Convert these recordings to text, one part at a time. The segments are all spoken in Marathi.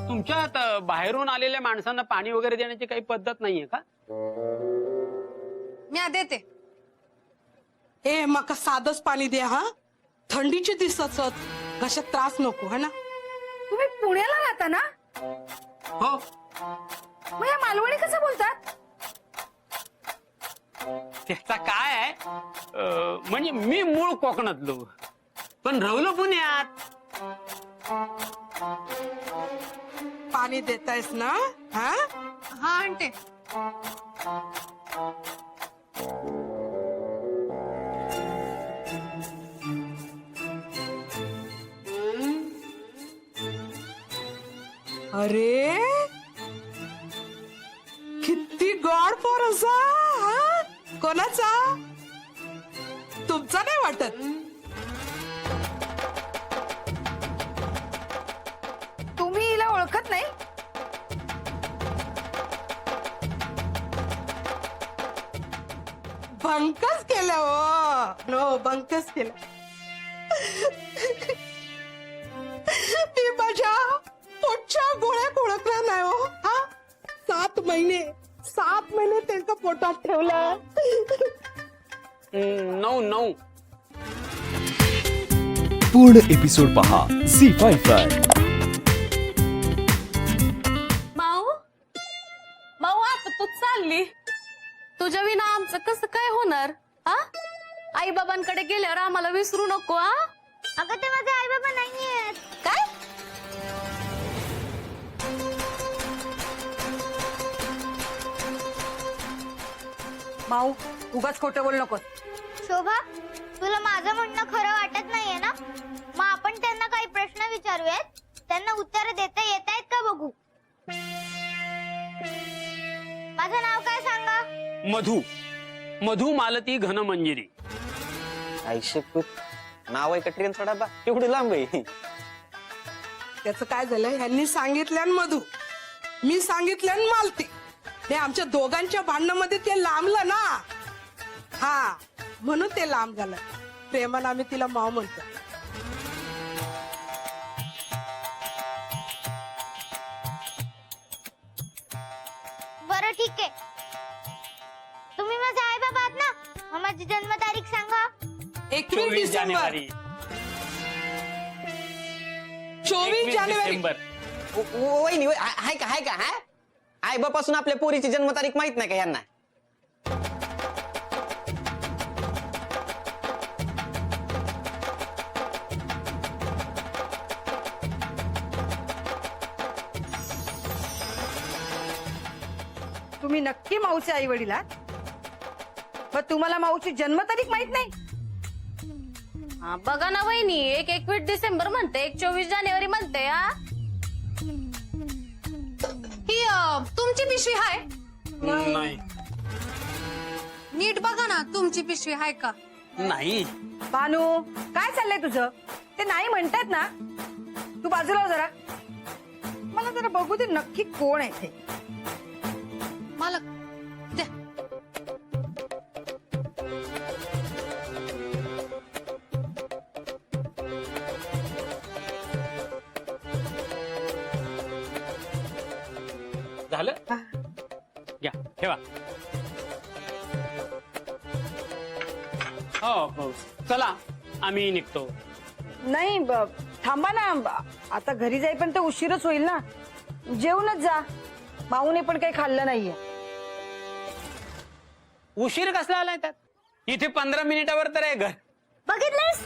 तुमच्यात बाहेरून आलेल्या माणसांना पाणी वगैरे देण्याची काही पद्धत नाहीये का? मी देते. ए मका साधच पाणी द्या हा. थंडीचे दिवस कशात त्रास नको है ना. तुम्ही पुण्याला राहता ना? हो. मग या मालवणी कसं बोलतात? त्याचा काय आहे, म्हणजे मी मूळ कोकणातलो पण राहिलो पुण्यात. पाणी देतायस ना हा. हा आणते. अरे किती गॉड फॉर असा. कोणाचा? तुमचा नाही वाटत? तुम्ही हिला ओळखत नाही? बंकच केलं हो. नो बंकच केलं. मी माझ्या पोटच्या गोळ्या ओळखल्या नाही हो. हा 7 महिने त्यांच्या पोटात ठेवलं. 9 पूर्ण एपिसोड पहा झी5 वर. माऊ आता तू चालली, तुझ्या विना आमचं कसं काय होणार? हा, आई बाबांकडे गेल्यावर आम्हाला विसरू नको. हा अगं ते माझे आई बाबा नाहीयेत. काय? माऊ उगाच खोटं बोल नको. शोभा, तुला माझं म्हणणं खरं वाटत नाहीये ना? मग आपण त्यांना काही प्रश्न विचारूयात. त्यांना उत्तर देता येत आहेत का बघू. माझं नाव काय सांगा? मधु मालती घनमंजिरी. आयुष्यपूत नाव आहे कटरीन थोडा बा एवढी लांब आहे. त्याचं काय झालं, ह्यांनी सांगितलं मधू, मी सांगितलं मालती. हे आमच्या दोघांच्या भांडणामध्ये ते लांबलं ना. हा म्हणून ते लांब झालं. प्रेमानं आम्ही तिला माव म्हणतो. बरं ठीक आहे. तुम्ही माझे आई बाबा आहात ना? मग माझी जन्मतारीख सांगा. 21 डिसेंबर. 24 जानेवारी. वहिनी हाय का हा. आई बापासून आपल्या पोरीची जन्मतारीख माहित नाही का यांना? तुम्ही नक्की माऊचे आई वडील आहात? पण तुम्हाला माऊची जन्मतारीख माहित नाही? हा, बघा ना वहिनी, एक 21 डिसेंबर म्हणते, एक 24 जानेवारी म्हणते. हा, ही तुमची पिशवी आहे? नाही. नीट बघा ना, तुमची पिशवी आहे का? नाही. भानू काय चाललंय तुझं? ते नाही म्हणतात ना. तू बाजूला हो जरा. मला जरा बघू दे नक्की कोण आहे ते. मला द्या. झालं? घ्या ठेवा. हो चला आम्ही निघतो. नाही थांबा ना. आता घरी जाईपर्यंत तर उशीरच होईल ना. जेवूनच जा. माऊने पण काही खाल्लं नाहीये. उशीर कसला आलाय त्यात? इथे 15 मिनिटावर तर आहे घर. बघितलंस?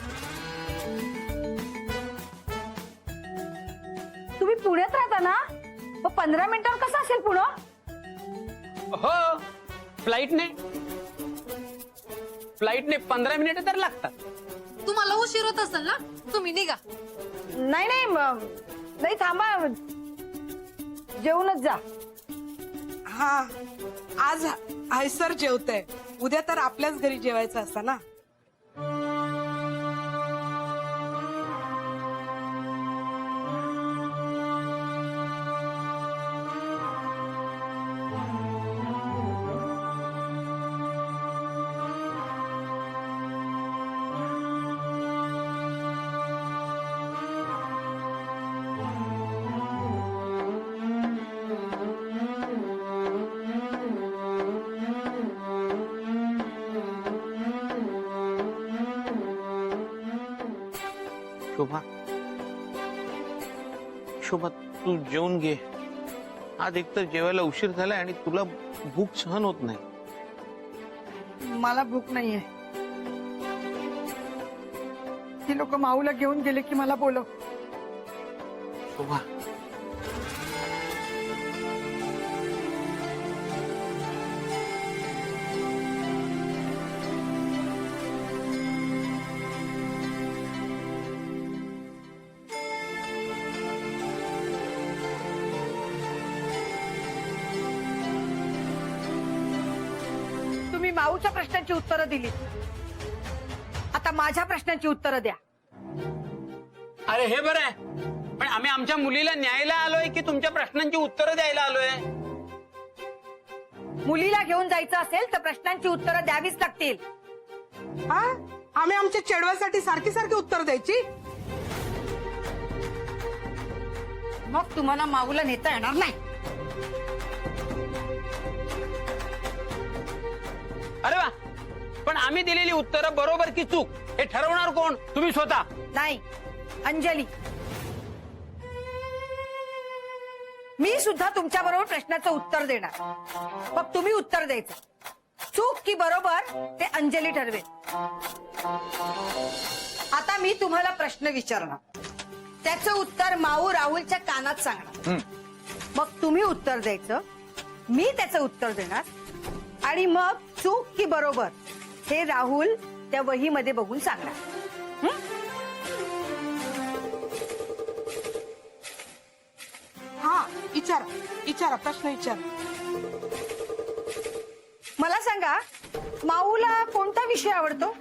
तुम्ही पुण्यात राहता ना? मग 15 मिनिटावर कसं असेल पुणं? हो फ्लाईटने 15 मिनिटं तर लागतात. तुम्हाला उशीर होत असेल ना, तुम्ही निघा. नाही थांबा. जेवूनच जा. हा आज आयसर जेवतय. उद्या तर आपल्याच घरी जेवायचं असतं ना. शोभा शोभा तू जेवून घे. आज एकतर जेवायला उशीर झालाय आणि तुला भूक सहन होत नाही. मला भूक नाहीये. ती लोक माऊला घेऊन गेले की मला बोलव. शोभा तुम्ही माऊच्या प्रश्नांची उत्तरं दिली. आता माझ्या प्रश्नांची उत्तरं द्या. अरे हे बरं आहे, पण आम्ही आमच्या मुलीला न्यायला आलोय की तुमच्या प्रश्नांची उत्तरं द्यायला आलोय? मुलीला घेऊन जायचं असेल तर प्रश्नांची उत्तरं द्यावीच लागतील. हा आम्ही आमच्या चेडव्यासाठी सारखी सारखी उत्तर द्यायची? मग तुम्हाला माऊला नेता येणार नाही. अरे वा, पण आम्ही दिलेली उत्तरं बरोबर की चूक हे ठरवणार कोण? तुम्ही स्वतः. नाही, अंजली. मी सुद्धा तुमच्या बरोबर प्रश्नाचं उत्तर देणार. मग तुम्ही उत्तर द्यायचं. चूक की बरोबर ते अंजली ठरवेल. आता मी तुम्हाला प्रश्न विचारणार, त्याचं उत्तर माऊ राहुलच्या कानात सांगणार. मग तुम्ही उत्तर द्यायचं, मी त्याचं उत्तर देणार आणि मग चूक की बरोबर हे राहुल त्या वहीमध्ये बघून सांगणार. हा विचारा विचारा प्रश्न विचारा. मला सांगा, माऊला कोणता विषय आवडतो?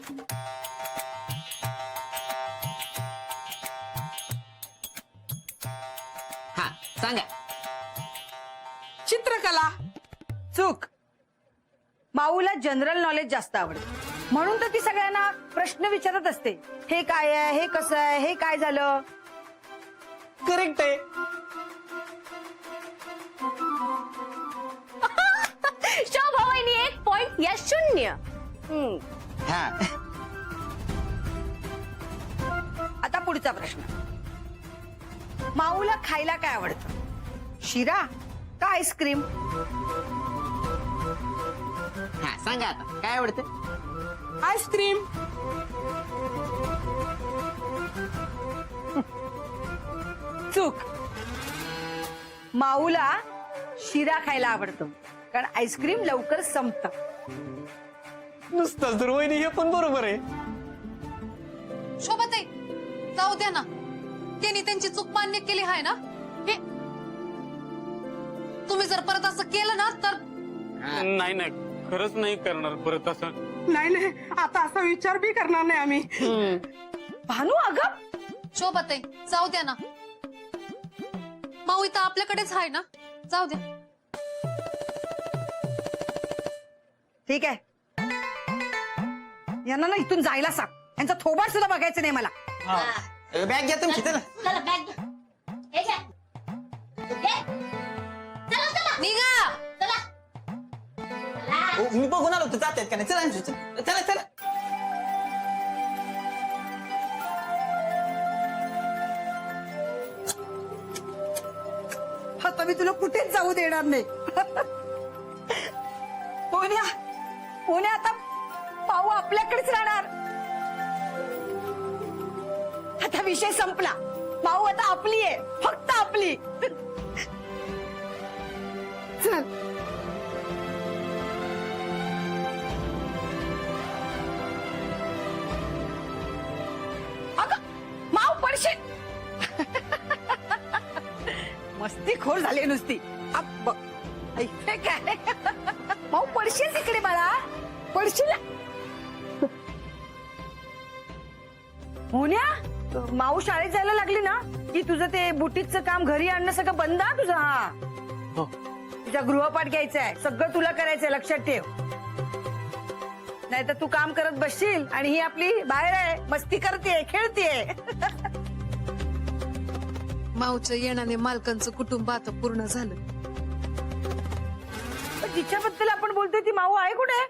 हा सांगा. चित्रकला. चूक. माऊला जनरल नॉलेज जास्त आवडतं, म्हणून तर ती सगळ्यांना प्रश्न विचारत असते. हे काय आहे, हे कसं आहे, हे काय झालं. करेक्ट आहे. शोभा वहिनी 1 पॉइंट या 0. हा आता पुढचा प्रश्न. माऊला खायला काय आवडतं? शिरा का आईस्क्रीम? हा सांगा आता काय आवडतं? आईस्क्रीम. चूक. माऊला शिरा खायला आवडतो, कारण आईस्क्रीम लवकर संपतं. नुसतं दुर्वहिनी हे पण बरोबर आहे. शोभाताई जाऊ द्या ना, त्यांनी त्यांची चूक मान्य केली आहे ना. हे तुम्ही जर परत असं केलं ना तर नाही नाही, खरंच नाही करणार परत असं. नाही नाही, आता असा विचार बी करणार नाही आम्ही. भानू अगं, शोभाताई जाऊ द्या ना. माऊ इथं आपल्याकडेच आहे ना, जाऊ द्या. ठीक आहे. यांना ना इथून जायला सांग. यांचा थोबाड सुद्धा बघायचं नाही मला. बॅग घ्या तुमची. चला चला बॅग घ्या. हे घ्या. घे. चला चला निघा. चला. ओ, मी बघून आलो तर जातात का नाही. चला अंशू, चला चला चला. आता मी तुला कुठेच जाऊ देणार नाही. पुण्या पुण्या आता पाहू आपल्याकडेच राहणार. आता विषय संपला. माऊ आता आपली आहे, फक्त आपली. चल. अगं माऊ पडशील. मस्ती खोर झाली नुसती. अब ऐकते काय? माऊ पडशील तिकडे बाळा, पडशील. मोन्या, माऊ शाळेत जायला लागली ना की तुझं ते बुटीकचं काम घरी आणणं सगळं बंद. हा तुझं. हा हो. तुझा गृहपाठ घ्यायचा आहे, सगळं तुला करायचंय, लक्षात ठेव. नाहीतर तू काम करत बसशील आणि ही आपली बाहेर आहे, मस्ती करते, खेळते. माऊच्या येण्याने मालकांचं कुटुंब आता पूर्ण झालं. तिच्याबद्दल आपण बोलतोय, ती माऊ आहे कुठे?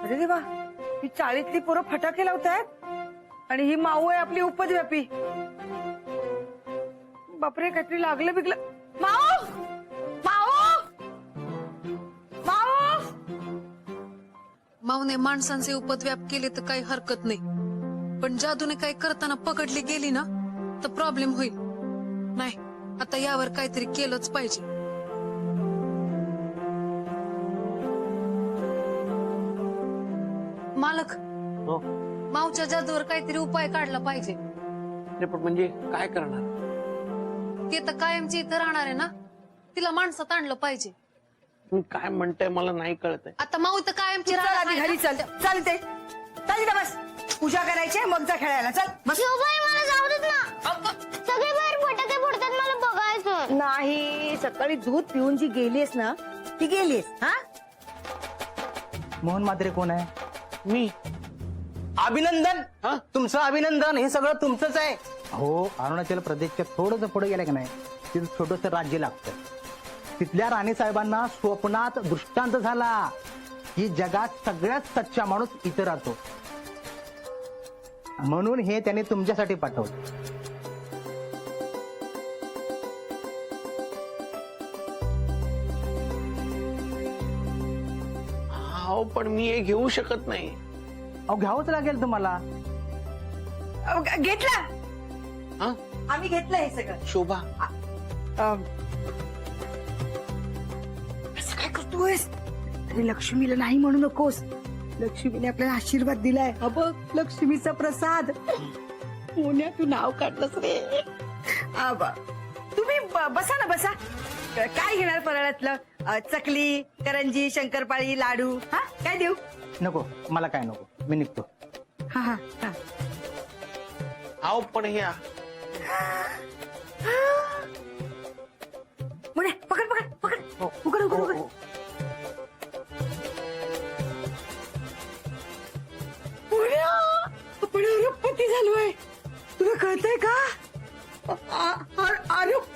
अरे देवा, ही चाळीतली पोरं फटाके लावतायत आणि ही माऊ आहे आपली उपद्व्यापी. बापरे, काहीतरी लागलं बिगलं. माऊ, माऊ, माऊ. माऊने माणसांचे उपद्व्याप केले तर काही हरकत नाही, पण जादूने काही करताना पकडली गेली ना तर प्रॉब्लेम होईल. नाही, आता यावर काहीतरी केलंच पाहिजे. मालक, माऊच्या जादूवर काहीतरी उपाय काढला पाहिजे. पण म्हणजे काय करणार? ते तर कायमची इथं राहणार आहे ना, तिला माणसात आणलं पाहिजे. काय म्हणताय मला नाही कळत आहे. आता माऊ तर कायमची चल राहणार आधी आहे घरी ना. चल. चालते चाल इथं बस. पूजा करायची मग जा खेळायला. चल बस. शिवबाई मला जाऊ देत ना. सगळे बाहेर फटाके फोडतात, मला बघायचं. नाही, सकाळी दूध पिऊन जी गेलीस ना ती गेलीस. हा, मोहन म्हात्रे कोण आहे? मी अभिनंदन. हा? तुमचं अभिनंदन. हे सगळं तुमचंच आहे. हो, अरुणाचल प्रदेशच्या थोडंसं पुढे गेलं की नाही, तिथं छोटस राज्य लागतं. तिथल्या राणी साहेबांना स्वप्नात दृष्टांत झाला की जगात सगळ्यात सच्चा माणूस इथं राहतो, म्हणून हे त्याने तुमच्यासाठी पाठवलं. हो, पण मी हे घेऊ शकत नाही. अहो, घ्यावंच लागेल तुम्हाला. घेतला. हा? आम्ही घेतलं हे सगळं. शोभा, असं काय करतोयस? अरे लक्ष्मीला नाही म्हणू नकोस. लक्ष्मीने आपल्याला आशीर्वाद दिलाय. हा बघ, लक्ष्मीचा प्रसाद. मोन्या, तू नाव काढलंस रे. तुम्ही बसा ना, बसा. काय घेणार फराळातलं? चकली, करंजी, शंकरपाळी, लाडू. हा, काय देऊ? नको, मला काय नको, मी निघतो. हा हा हा. आहो पण हे मोन्या, पकड पकड पकड. उघड उघड उघड. मोन्या, आपण अरबपती झालोय. तुला कळतंय का?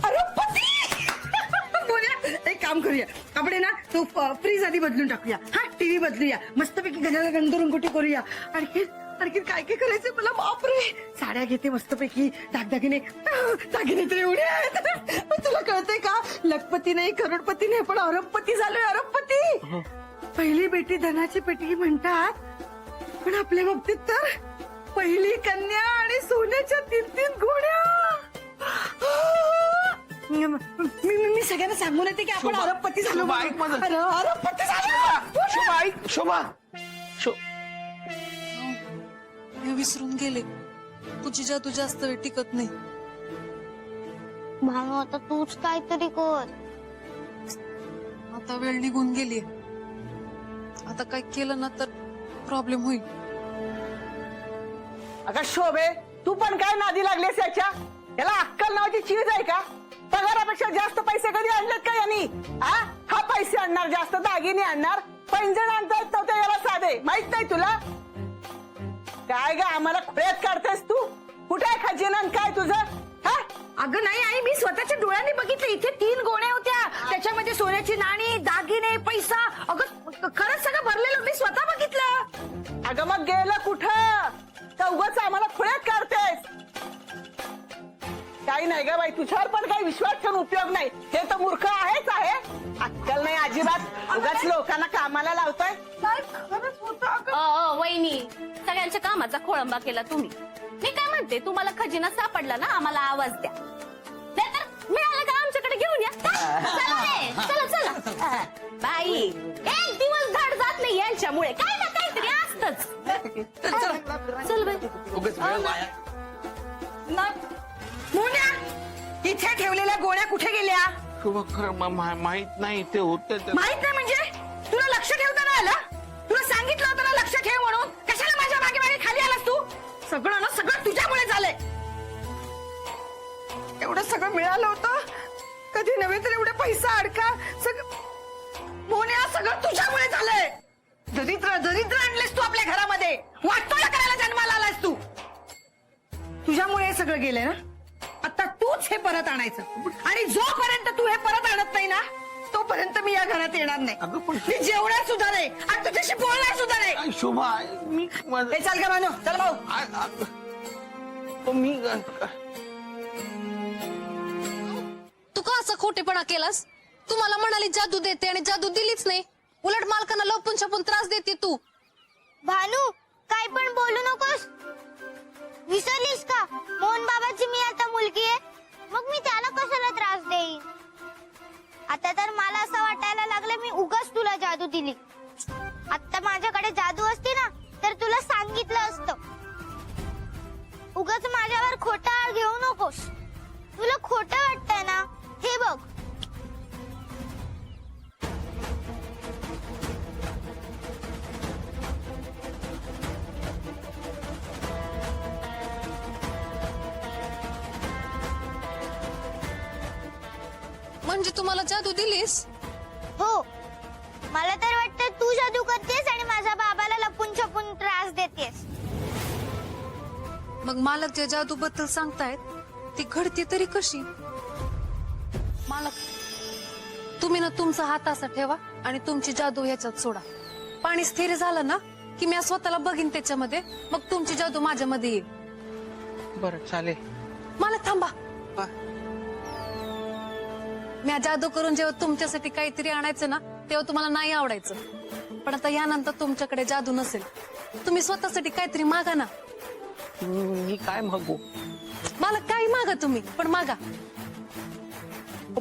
अरबपती. मोन्या, एक काम करूया आपण, ना तो फ्रीज आधी बदलून टाकूया. हा, टीव्ही बदलूया, मस्तपैकी घराला गंधरंगोटी करूया. आणखी आणखी काय काय करायचंय मला? बापरे, साड्या घेते मस्तपैकी, दागदागिने. दागिने तर एवढे आहेत. तुला कळतंय का? लखपती नाही, करोडपती नाही, पण अरबपती झालोय. अरबपती. पहिली बेटी धनाची पेटी म्हणतात, पण आपल्या बाबतीत तर पहिली कन्या आणि सोन्याच्या 3-3 घोड्या. मी सगळ्यांना सांगून येते की आपण अरबपती झालो. शोभा, ऐक माझं. अरबपती झालो. शोभा, ऐक. शोभा, हे विसरून गेले, तुझी जादू जास्त वेळ टिकत नाही. भानू, आता तूच काहीतरी कर. आता वेळ निघून गेली. आता काय केलं ना तर प्रॉब्लेम होईल. अगं शोभे, तू पण काय नादी लागलीस याच्या? याला अक्कल नावाची चीज आहे का? पगारापेक्षा जास्त पैसे कधी आणलेत का यांनी? हा पैसे आणणार, जास्त दागिने आणणार, पैंजण आणता येत नव्हते याला साधे. माहित नाही तुला? काय ग आम्हाला खुळ्यात काढतेस तू? कुठे आहे खजिना आणि काय तुझं? हा? अगं नाही आई, मी स्वतःच्या डोळ्यांनी बघितलं. इथे 3 गोण्या होत्या, त्याच्यामध्ये सोन्याची नाणी, दागिने, पैसा. अगं खरंच सगळं भरलेलं मी स्वतः बघितलं. अगं मग गेलं कुठं? का उगाच आम्हाला खुळ्यात काढतेस? काही नाही ग बाई, तुझ्यावर पण काही विश्वास ठेवून उपयोग नाही. हे तर मूर्ख आहेच आहे. अक्कल नाही अजिबात. उगाच लोकांना कामाला लावताय. खरंच होतं अगं. वहिनी, सगळ्यांच्या कामाचा खोळंबा केला तुम्ही. मी काय म्हणते, तुम्हाला खजिना सापडला ना, आम्हाला आवाज द्या. नाहीतर मिळालं का आमच्याकडे घेऊन या. चला रे, चला चला. बाई, एक दिवस धड जात नाही यांच्यामुळे. काय ना काहीतरी असतच. चल बाई. उगाच वेळ वाया. मोन्या, इथे ठेवलेल्या गोण्या कुठे गेल्या? शोभा, खरं माहित नाही ते होतं. माहित नाही म्हणजे? तुला लक्ष ठेवता नाही आलं? तुला सांगितलं होतं ना लक्ष ठेव म्हणून. कशाला माझ्या मागे मागे खाली आलास तू? सगळं ना सगळं तुझ्यामुळे झालंय. एवढं सगळं मिळालं होतं, कधी नव्हे तर एवढे पैसा अडका. सगळं मोन्या, सगळं तुझ्यामुळे झालंय. दरिद्र दरिद्र आणलेस तू आपल्या घरामध्ये. वाटतोला करायला जन्माला आलास तू. तुझ्यामुळे हे सगळं गेलंय ना. आता तूच हे परत आणायचं, आणि जोपर्यंत तू हे परत आणत नाही ना, तोपर्यंत मी या घरात येणार नाही. अगं पण मी जेवणार सुद्धा नाही आणि तुझ्याशी बोलणार सुद्धा नाही. आई, शोभा मी हे चाल का मानू, चल भाऊ. मी तू का असा खोटेपणा केलास? तू मला म्हणाली जादू देते आणि जादू दिलीच नाही. उलट मालकांना लपून छपून त्रास देते तू. भानू काय पण बोलू नकोस. विसरलीस का मोहन बाबाची मी आता मुलगी आहे? मग मी त्याला कशाला त्रास देईन? आता तर मला असं वाटायला लागलं मी उगाच तुला जादू दिली. आता माझ्याकडे जादू असती ना तर तुला सांगितलं असतं. उगाच माझ्यावर खोटा आळ घेऊ नकोस. तुला खोटं वाटतंय ना, हे बघ. म्हणजे तुम्हाला जादू दिलीस? हो, मला तर वाटतं तू जादू करतेस आणि माझ्या बाबाला लपून छपून त्रास देतेस. मग मालक ज्या जादू बद्दल सांगतायत ती घडते तरी कशी? मालक, तुम्ही ना तुमचा हात असा ठेवा आणि तुमची जादू ह्याच्यात सोडा. पाणी स्थिर झालं ना की मी स्वतःला बघीन त्याच्यामध्ये, मग तुमची जादू माझ्यामध्ये येईल. बरं चालेल. मालक थांबा. मी जादू करून जेव्हा तुमच्यासाठी काहीतरी आणायचं ना तेव्हा तुम्हाला नाही आवडायचं. पण आता यानंतर तुमच्याकडे जादू नसेल, तुम्ही स्वतःसाठी काहीतरी मागा ना. मी काय मागू? मला काही मागा तुम्ही, पण मागा.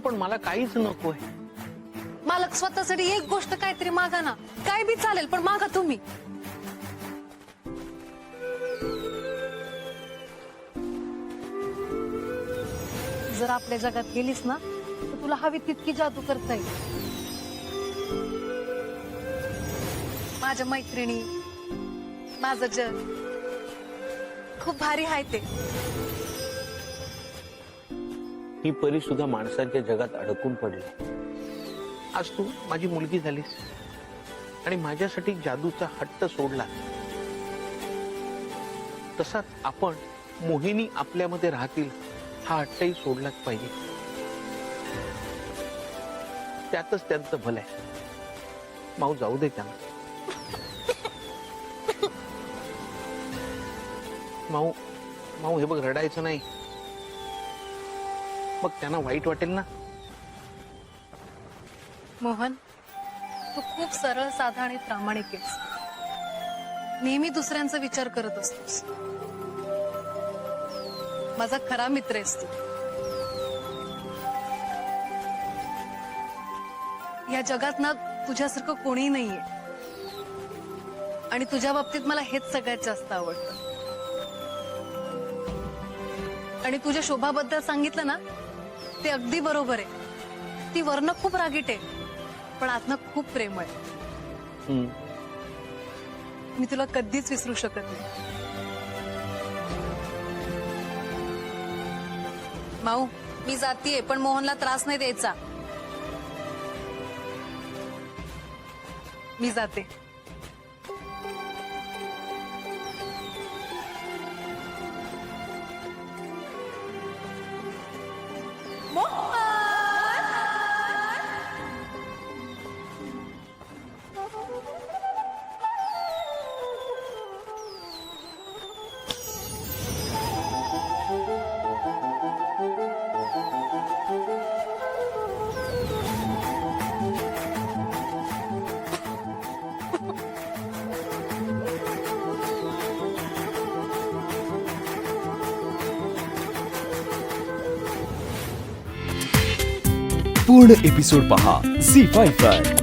पण मला काहीच नकोय. मालक स्वतःसाठी एक गोष्ट काहीतरी मागा ना. काय बी चालेल, पण मागा तुम्ही. जर आपल्या जगात गेलीस ना तर तुला हवी तितकी जादू करता येईल. माझ्या मैत्रिणी, माझं जग खूप भारी आहे ते. ही परी सुद्धा माणसांच्या जगात अडकून पडली. आज तू माझी मुलगी झालीस आणि माझ्यासाठी जादूचा हट्ट सोडला. तसाच आपण मोहिनी आपल्यामध्ये राहतील हा हट्टही सोडलाच पाहिजे. त्यातच त्यांचं भलं आहे. माऊ जाऊ दे त्यांना. माऊ माऊ हे बघ, रडायचं नाही. मग त्यांना वाईट वाटेल ना. मोहन, तू खूप सरळ साधा आणि प्रामाणिक आहेस. नेहमी दुसऱ्यांचा विचार करत असतोस. माझा खरा मित्र आहेस तू. या जगात ना तुझ्यासारखं कोणीही नाहीये आणि तुझ्या बाबतीत मला हेच सगळ्यात जास्त आवडतं. आणि तुझ्या शोभाबद्दल सांगितलं ना ते अगदी बरोबर आहे. ती वर्ण खूप रागीट आहे पण आतनं खूप प्रेमळ आहे. मी तुला कधीच विसरू शकत नाही. माऊ, मी जातीये पण मोहनला त्रास नाही द्यायचा. मी जाते. पूर्ण एपिसोड पहा झी5 वर.